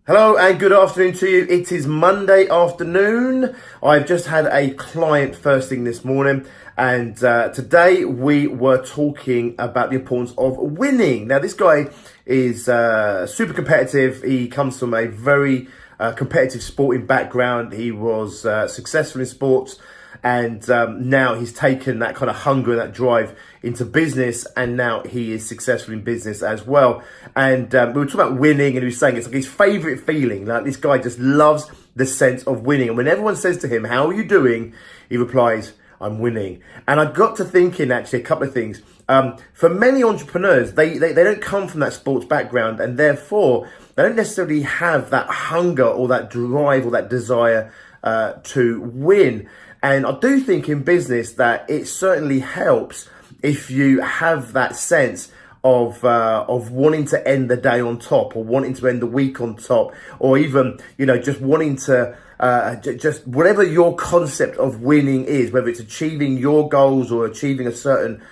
Hello and good afternoon to you. It is Monday afternoon. I've just had a client first thing this morning, and today we were talking about the importance of winning. Now, this guy is super competitive. He comes from a very competitive sporting background. He was successful in sports, and now he's taken that kind of hunger and that drive into business, and now he is successful in business as well. And we were talking about winning, and he was saying it's like his favorite feeling. Like, this guy just loves the sense of winning. And when everyone says to him, "How are you doing?" he replies, "I'm winning." And I got to thinking, actually, a couple of things. For many entrepreneurs, they don't come from that sports background, and therefore they don't necessarily have that hunger or that drive or that desire to win. And I do think in business that it certainly helps if you have that sense of wanting to end the day on top, or wanting to end the week on top, or even, just wanting to just whatever your concept of winning is, whether it's achieving your goals or achieving a certain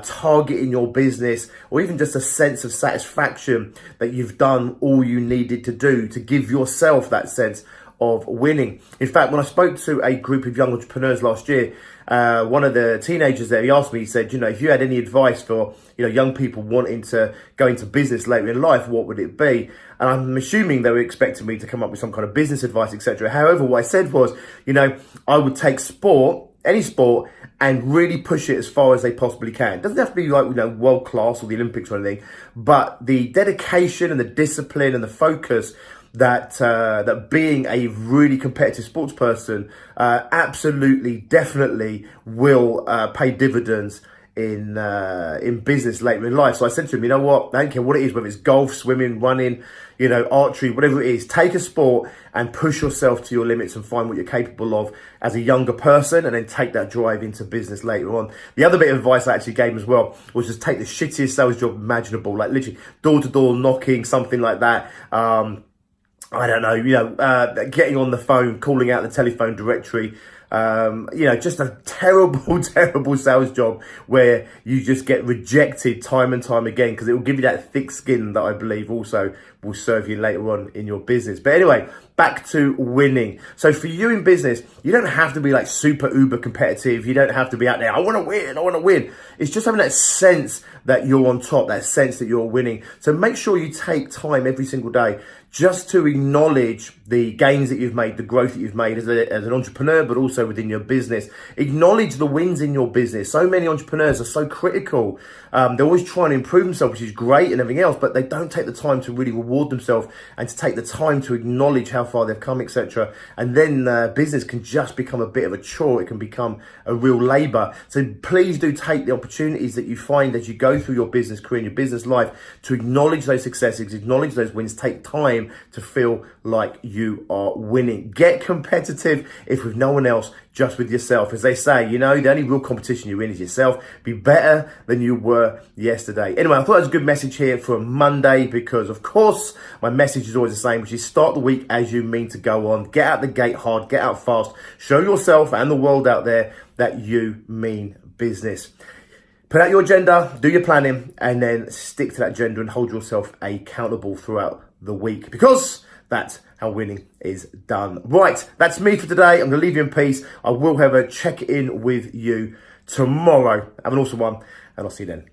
target in your business, or even just a sense of satisfaction that you've done all you needed to do to give yourself that sense of winning. In fact, when I spoke to a group of young entrepreneurs last year, one of the teenagers there, he asked me, he said, if you had any advice for, young people wanting to go into business later in life, what would it be? And I'm assuming they were expecting me to come up with some kind of business advice, etc. However, what I said was, I would take sport, any sport, and really push it as far as they possibly can. It doesn't have to be like, world class or the Olympics or anything, but the dedication and the discipline and the focus that being a really competitive sports person absolutely, definitely will pay dividends in business later in life. So I said to him, you know what? I don't care what it is, whether it's golf, swimming, running, archery, whatever it is, take a sport and push yourself to your limits and find what you're capable of as a younger person, and then take that drive into business later on. The other bit of advice I actually gave him as well was just take the shittiest sales job imaginable, like literally door-to-door knocking, something like that. I don't know, getting on the phone, calling out the telephone directory, just a terrible, terrible sales job where you just get rejected time and time again, because it will give you that thick skin that I believe also will serve you later on in your business. But anyway, back to winning. So for you in business, you don't have to be like super uber competitive. You don't have to be out there, I want to win. It's just having that sense that you're on top, that sense that you're winning. So make sure you take time every single day just to acknowledge the gains that you've made, the growth that you've made as an entrepreneur, but also within your business. Acknowledge the wins in your business. So many entrepreneurs are so critical. They're always trying to improve themselves, which is great and everything else, but they don't take the time to really reward themselves and to take the time to acknowledge how far they've come, etc. And then business can just become a bit of a chore. It can become a real labor. So please do take the opportunities that you find as you go through your business career and your business life to acknowledge those successes, acknowledge those wins, take time to feel like you are winning. Get competitive, if with no one else, just with yourself. As they say, the only real competition you're in is yourself. Be better than you were yesterday. Anyway, I thought it was a good message here for Monday, because of course my message is always the same, which is start the week as you mean to go on. Get out the gate hard, get out fast, show yourself and the world out there that you mean business. Put out your agenda, do your planning, and then stick to that agenda and hold yourself accountable throughout the week, because that's how winning is done. Right, that's me for today. I'm going to leave you in peace. I will have a check-in with you tomorrow. Have an awesome one, and I'll see you then.